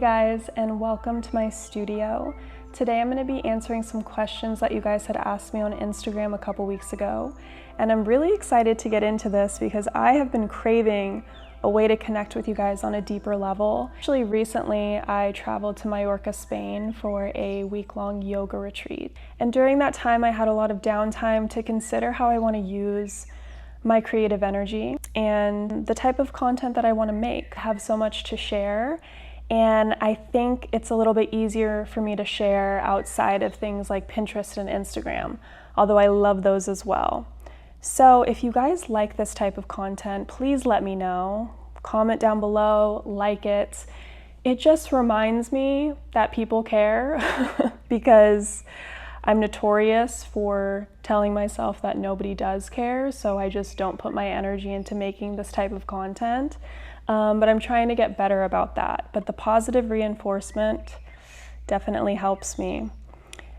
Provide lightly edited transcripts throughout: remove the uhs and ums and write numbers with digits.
guys, and welcome to my studio. Today I'm going to be answering some questions that you guys had asked me on Instagram a couple weeks ago, and I'm really excited to get into this because I have been craving a way to connect with you guys on a deeper level. Actually, recently I traveled to Mallorca, Spain for a week-long yoga retreat, and during that time I had a lot of downtime to consider how I want to use my creative energy and the type of content that I want to make. I have so much to share, and I think it's a little bit easier for me to share outside of things like Pinterest and Instagram, although I love those as well. So if you guys like this type of content, please let me know. Comment down below, like it. It just reminds me that people care because I'm notorious for telling myself that nobody does care, so I just don't put my energy into making this type of content. But I'm trying to get better about that. But the positive reinforcement definitely helps me.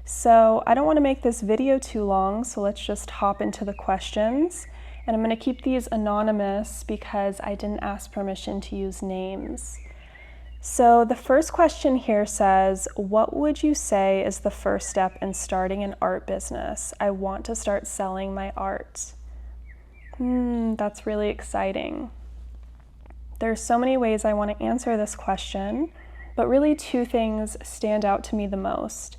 So I don't want to make this video too long, so let's just hop into the questions. And I'm going to keep these anonymous because I didn't ask permission to use names. So the first question here says, what would you say is the first step in starting an art business? I want to start selling my art. That's really exciting. There's so many ways I want to answer this question, but really two things stand out to me the most.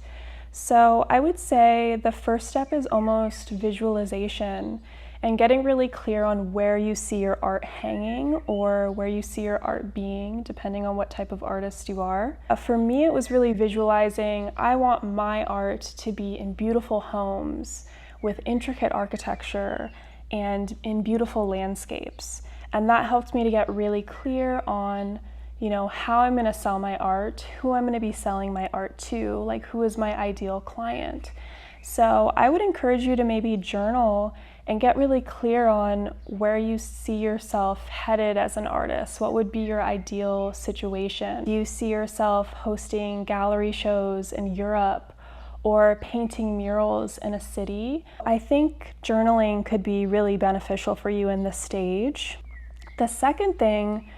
So I would say the first step is almost visualization and getting really clear on where you see your art hanging or where you see your art being, depending on what type of artist you are. For me, it was really visualizing, I want my art to be in beautiful homes with intricate architecture and in beautiful landscapes. And that helped me to get really clear on, how I'm gonna sell my art, who I'm gonna be selling my art to, like who is my ideal client. So I would encourage you to maybe journal and get really clear on where you see yourself headed as an artist. What would be your ideal situation? Do you see yourself hosting gallery shows in Europe or painting murals in a city? I think journaling could be really beneficial for you in this stage. The second thing,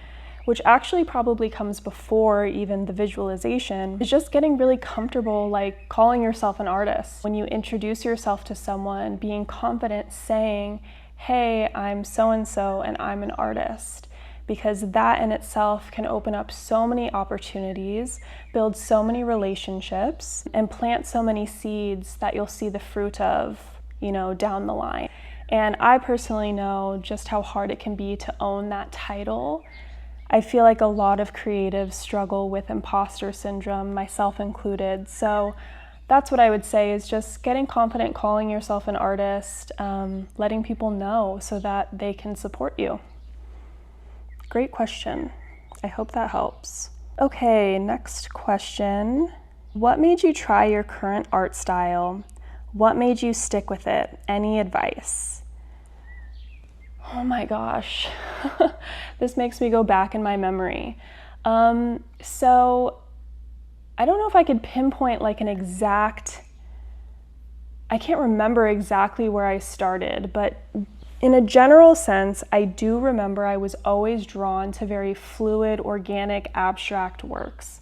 which actually probably comes before even the visualization, is just getting really comfortable, like calling yourself an artist. When you introduce yourself to someone, being confident saying, hey, I'm so-and-so and I'm an artist, because that in itself can open up so many opportunities, build so many relationships, and plant so many seeds that you'll see the fruit of, down the line. And I personally know just how hard it can be to own that title. I feel like a lot of creatives struggle with imposter syndrome, myself included. So that's what I would say, is just getting confident calling yourself an artist, letting people know so that they can support you. Great question. I hope that helps. Okay, next question. What made you try your current art style? What made you stick with it? Any advice? Oh my gosh, this makes me go back in my memory. So I don't know if I could pinpoint like an exact, I can't remember exactly where I started, but in a general sense, I do remember I was always drawn to very fluid, organic, abstract works.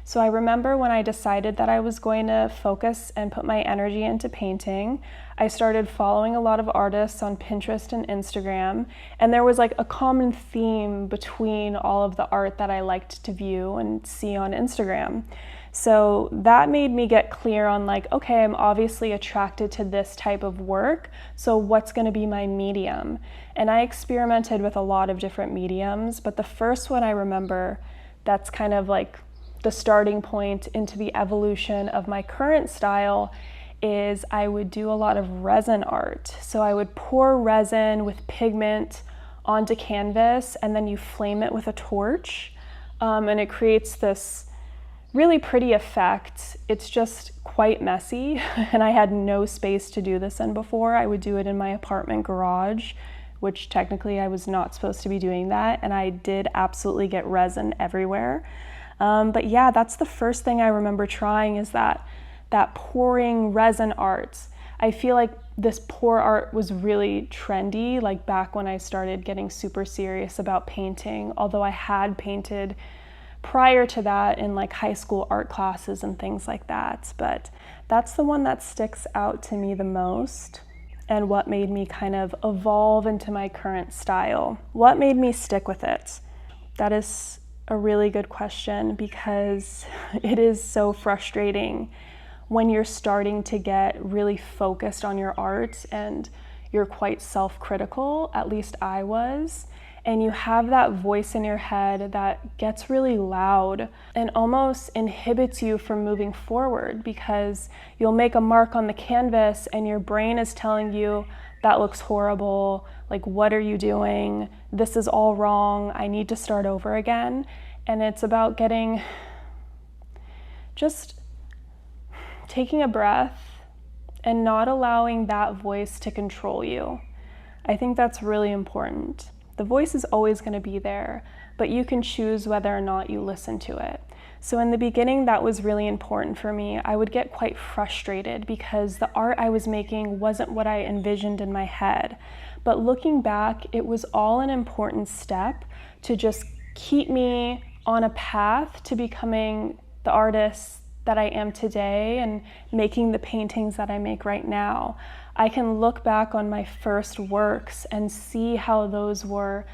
So I remember when I decided that I was going to focus and put my energy into painting, I started following a lot of artists on Pinterest and Instagram, and there was like a common theme between all of the art that I liked to view and see on Instagram. So that made me get clear on like, okay, I'm obviously attracted to this type of work, so what's gonna be my medium? And I experimented with a lot of different mediums, but the first one I remember that's kind of like the starting point into the evolution of my current style is I would do a lot of resin art. So I would pour resin with pigment onto canvas, and then you flame it with a torch, and it creates this really pretty effect. It's just quite messy, and I had no space to do this in before. I would do it in my apartment garage, which technically I was not supposed to be doing that, and I did absolutely get resin everywhere. But yeah, that's the first thing I remember trying, is that pouring resin art. I feel like this pour art was really trendy, like back when I started getting super serious about painting, although I had painted prior to that in like high school art classes and things like that. But that's the one that sticks out to me the most, and what made me kind of evolve into my current style. What made me stick with it? That is a really good question, because it is so frustrating when you're starting to get really focused on your art and you're quite self-critical, at least I was, and you have that voice in your head that gets really loud and almost inhibits you from moving forward, because you'll make a mark on the canvas and your brain is telling you, that looks horrible, like what are you doing? This is all wrong, I need to start over again. And it's about just taking a breath and not allowing that voice to control you. I think that's really important. The voice is always going to be there, but you can choose whether or not you listen to it. So in the beginning, that was really important for me. I would get quite frustrated because the art I was making wasn't what I envisioned in my head. But looking back, it was all an important step to just keep me on a path to becoming the artist that I am today and making the paintings that I make right now. I can look back on my first works and see how those were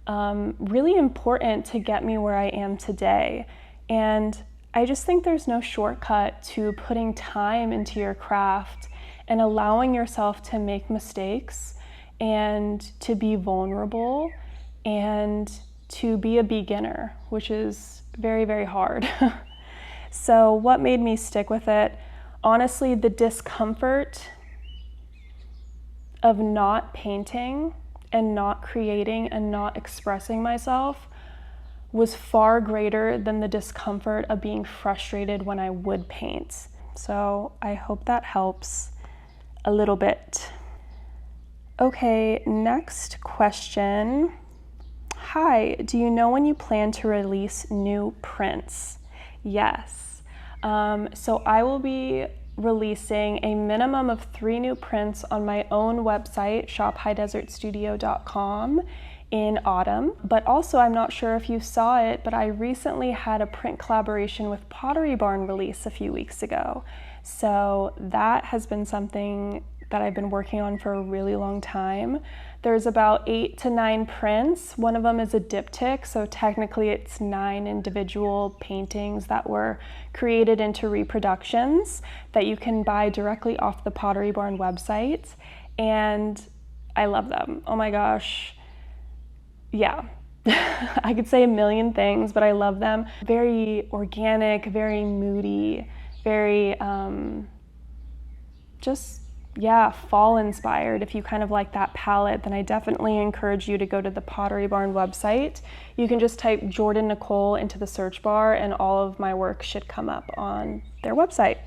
really important to get me where I am today. And I just think there's no shortcut to putting time into your craft and allowing yourself to make mistakes and to be vulnerable and to be a beginner, which is very, very hard. So what made me stick with it? Honestly, the discomfort of not painting and not creating and not expressing myself was far greater than the discomfort of being frustrated when I would paint. So I hope that helps a little bit. Okay, next question. Hi, do you know when you plan to release new prints? Yes. So I will be releasing a minimum of 3 new prints on my own website, shophighdesertstudio.com, in autumn. But also, I'm not sure if you saw it, but I recently had a print collaboration with Pottery Barn release a few weeks ago. So that has been something that I've been working on for a really long time. There's about 8 to 9 prints. One of them is a diptych, so technically it's 9 individual paintings that were created into reproductions that you can buy directly off the Pottery Barn website. And I love them. Oh my gosh. Yeah. I could say a million things, but I love them. Very organic, very moody, very fall inspired. If you kind of like that palette, then I definitely encourage you to go to the Pottery Barn website. You can just type Jordan Nicole into the search bar and all of my work should come up on their website.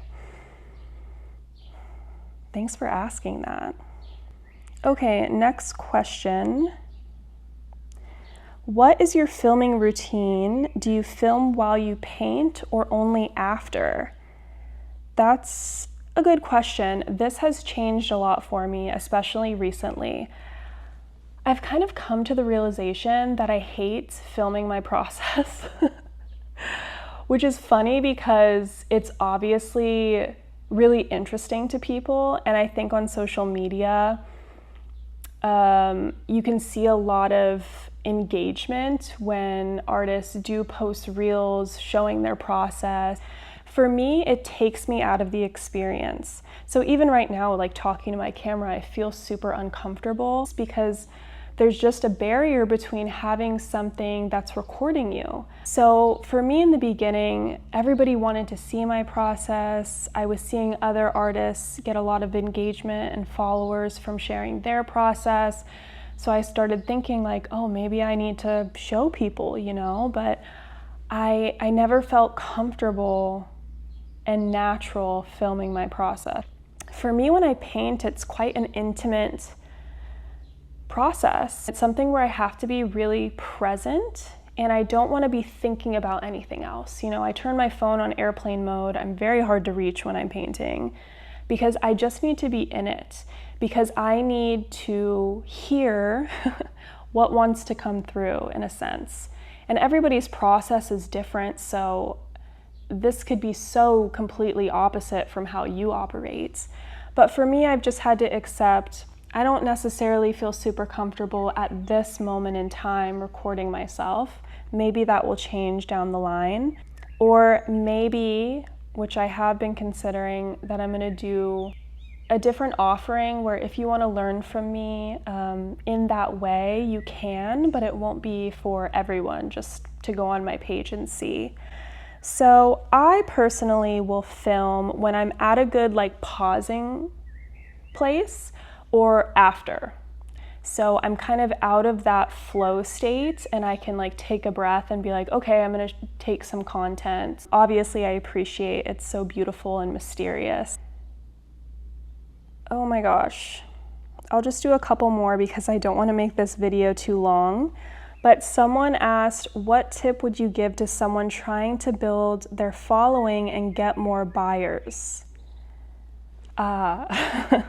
Thanks for asking that. Okay, next question. What is your filming routine? Do you film while you paint or only after? That's a good question. This has changed a lot for me, especially recently. I've kind of come to the realization that I hate filming my process, which is funny because it's obviously really interesting to people. And I think on social media, you can see a lot of engagement when artists do post reels showing their process. For me, it takes me out of the experience. So even right now, like talking to my camera, I feel super uncomfortable because there's just a barrier between having something that's recording you. So for me in the beginning, everybody wanted to see my process. I was seeing other artists get a lot of engagement and followers from sharing their process. So I started thinking like, oh, maybe I need to show people, but I never felt comfortable and natural filming my process. For me, when I paint, it's quite an intimate process. It's something where I have to be really present and I don't want to be thinking about anything else. I turn my phone on airplane mode. I'm very hard to reach when I'm painting because I just need to be in it, because I need to hear what wants to come through in a sense. And everybody's process is different, so this could be so completely opposite from how you operate. But for me, I've just had to accept I don't necessarily feel super comfortable at this moment in time recording myself. Maybe that will change down the line. Or maybe, which I have been considering, that I'm gonna do a different offering where if you wanna learn from me in that way, you can, but it won't be for everyone, just to go on my page and see. So I personally will film when I'm at a good pausing place or after. So I'm kind of out of that flow state and I can take a breath and be like, okay, I'm gonna take some content. Obviously I appreciate it's so beautiful and mysterious. Oh my gosh. I'll just do a couple more because I don't want to make this video too long. But someone asked, what tip would you give to someone trying to build their following and get more buyers? The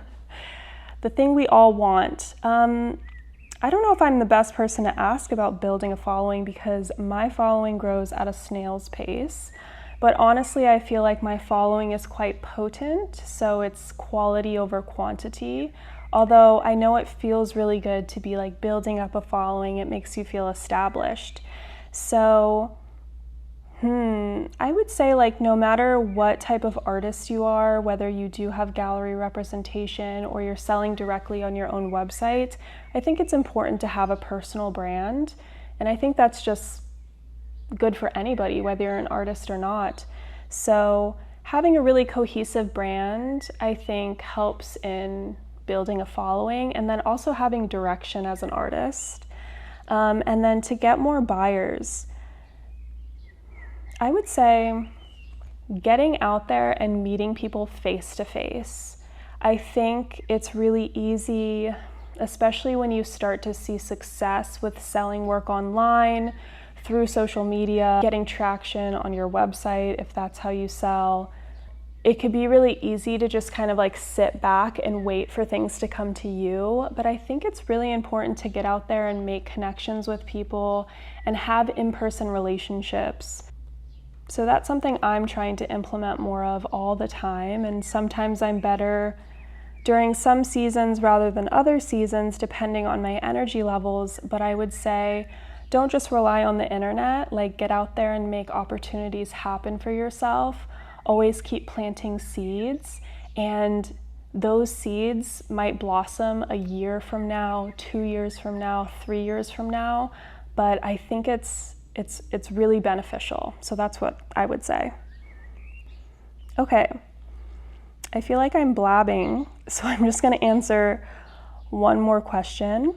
thing we all want. I don't know if I'm the best person to ask about building a following because my following grows at a snail's pace. But honestly, I feel like my following is quite potent, so it's quality over quantity. Although I know it feels really good to be building up a following, it makes you feel established. So, I would say no matter what type of artist you are, whether you do have gallery representation or you're selling directly on your own website, I think it's important to have a personal brand. And I think that's just good for anybody, whether you're an artist or not. So having a really cohesive brand, I think, helps in building a following, and then also having direction as an artist. And then to get more buyers, I would say getting out there and meeting people face to face. I think it's really easy, especially when you start to see success with selling work online, through social media, getting traction on your website if that's how you sell. It could be really easy to just kind of sit back and wait for things to come to you, but I think it's really important to get out there and make connections with people and have in-person relationships. So that's something I'm trying to implement more of all the time, and sometimes I'm better during some seasons rather than other seasons depending on my energy levels, but I would say don't just rely on the internet, get out there and make opportunities happen for yourself. Always keep planting seeds, and those seeds might blossom a year from now, 2 years from now, 3 years from now, but I think it's really beneficial. So that's what I would say. Okay, I feel like I'm blabbing, so I'm just gonna answer one more question.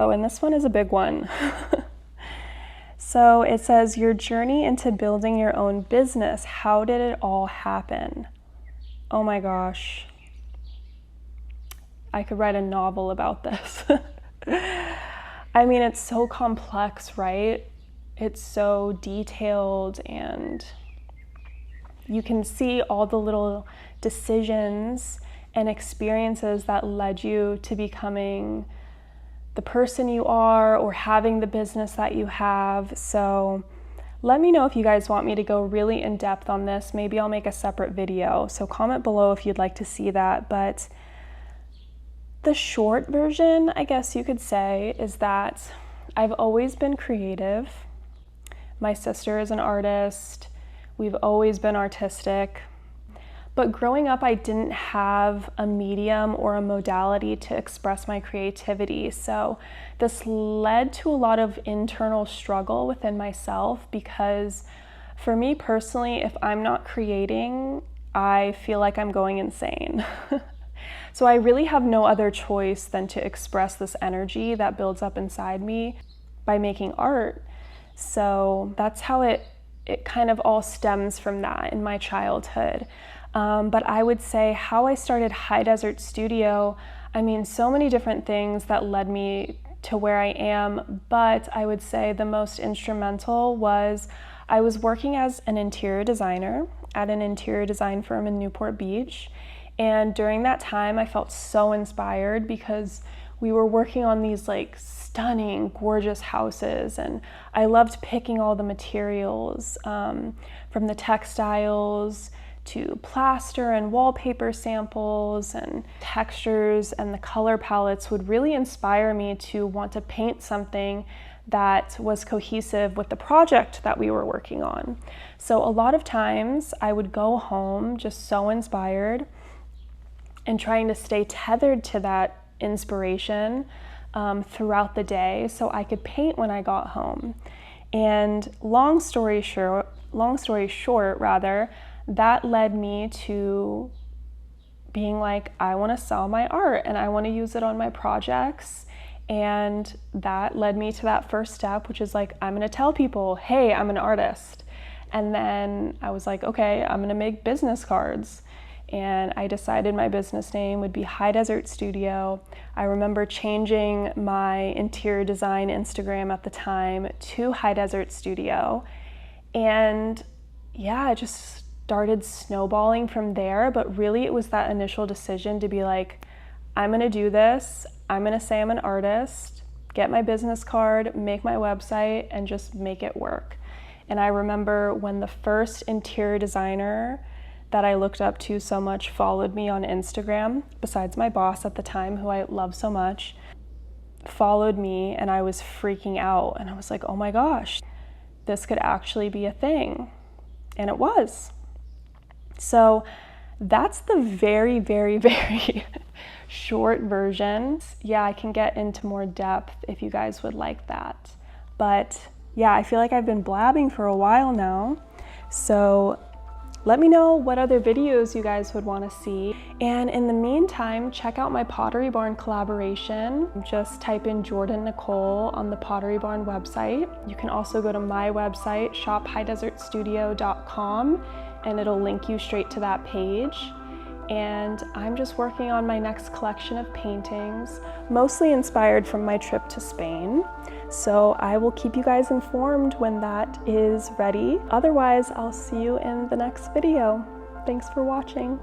Oh, and this one is a big one. So it says, your journey into building your own business, how did it all happen? Oh my gosh. I could write a novel about this. I mean, it's so complex, right? It's so detailed, and you can see all the little decisions and experiences that led you to becoming the person you are or having the business that you have. So let me know if you guys want me to go really in depth on this. Maybe I'll make a separate video. So comment below if you'd like to see that. But the short version, I guess you could say, is that I've always been creative. My sister is an artist. We've always been artistic. But growing up, I didn't have a medium or a modality to express my creativity. So this led to a lot of internal struggle within myself because for me personally, if I'm not creating, I feel like I'm going insane. So I really have no other choice than to express this energy that builds up inside me by making art. So that's how it kind of all stems from that in my childhood. But I would say how I started High Desert Studio, I mean, so many different things that led me to where I am, but I would say the most instrumental was I was working as an interior designer at an interior design firm in Newport Beach. And during that time, I felt so inspired because we were working on these like stunning, gorgeous houses, and I loved picking all the materials, from the textiles to plaster and wallpaper samples and textures, and the color palettes would really inspire me to want to paint something that was cohesive with the project that we were working on. So a lot of times I would go home just so inspired and trying to stay tethered to that inspiration throughout the day so I could paint when I got home. And long story short, that led me to being like, I want to sell my art and I want to use it on my projects. And that led me to that first step, which is like, I'm going to tell people, hey, I'm an artist. And then I was like, okay, I'm going to make business cards. And I decided my business name would be High Desert Studio. I remember changing my interior design Instagram at the time to High Desert Studio. And yeah, it just started snowballing from there. But really it was that initial decision to be like, I'm gonna do this. I'm gonna say I'm an artist, get my business card, make my website, and just make it work. And I remember when the first interior designer that I looked up to so much followed me on Instagram, besides my boss at the time, who I love so much, followed me, and I was freaking out. And I was like, oh my gosh, this could actually be a thing. And it was. So that's the very, very, very short version. Yeah, I can get into more depth if you guys would like that. But yeah, I feel like I've been blabbing for a while now. So let me know what other videos you guys would want to see. And in the meantime, check out my Pottery Barn collaboration. Just type in Jordan Nicole on the Pottery Barn website. You can also go to my website, shophighdesertstudio.com, and it'll link you straight to that page. And I'm just working on my next collection of paintings, mostly inspired from my trip to Spain. So I will keep you guys informed when that is ready. Otherwise, I'll see you in the next video. Thanks for watching.